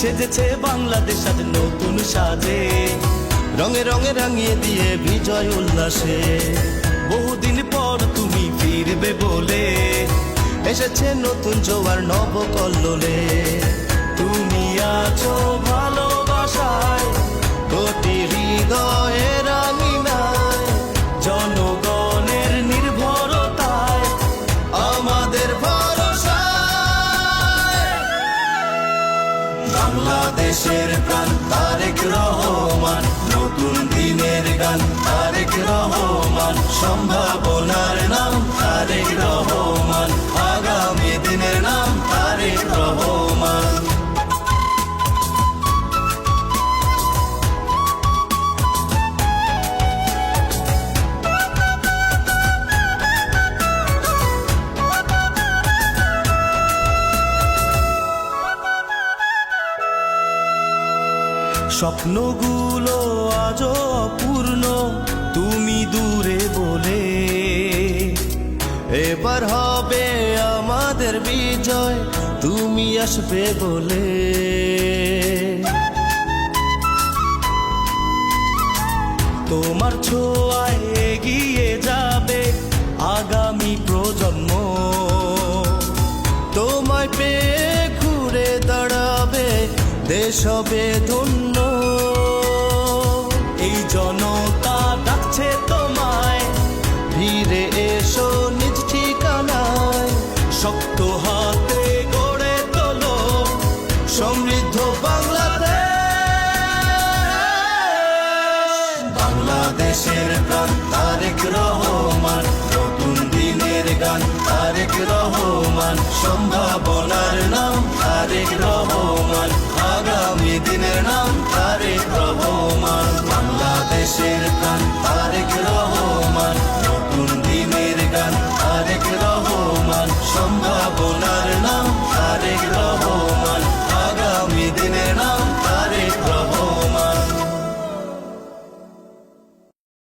সেজেছে বাংলাদেশ আজ নতুন সাজে, রঙে রঙে রাঙিয়ে দিয়ে বিজয় উল্লাসে। বহুদিন পর তুমি ফিরবে বলে এসেছে নতুন জোয়ার নবকল্লোলে। তুমি আছো ভালোবাসায় কোটি হৃদয়ের আঙিনায়, জনগণের নির্ভরতায় আমাদের ভরসায়। বাংলাদেশের প্রাণ তারেক রহমান, নতুন দিনের গান তারেক রহমান, সম্ভাবনার নাম তারেক রহমান, আগামী দিনের নাম তারেক রহমান। স্বপ্নগুলো আজও অপূর্ণ তুমি দূরে বলে, এবার হবে আমাদের বিজয় তুমি আসবে বলে। তোমার ছোঁয়ায় এগিয়ে যাবে আগামী প্রজন্ম, তোমায় পেয়ে ঘুরে দাঁড়াবে দেশ হবে ধন্য। এই জনতা ডাকছে তোমায়, ফিরে এসো নিজ ঠিকানায়, শক্ত হাতে গড়ে তোলো সমৃদ্ধ বাংলাদেশ। বাংলাদেশের প্রাণ তারেক রহমান, নতুন দিনের গান তারেক রহমান, সম্ভাবনার নাম তারেক রহমান, আগামী দিনের নাম তারেক রহমান। বাংলাদেশের প্রাণ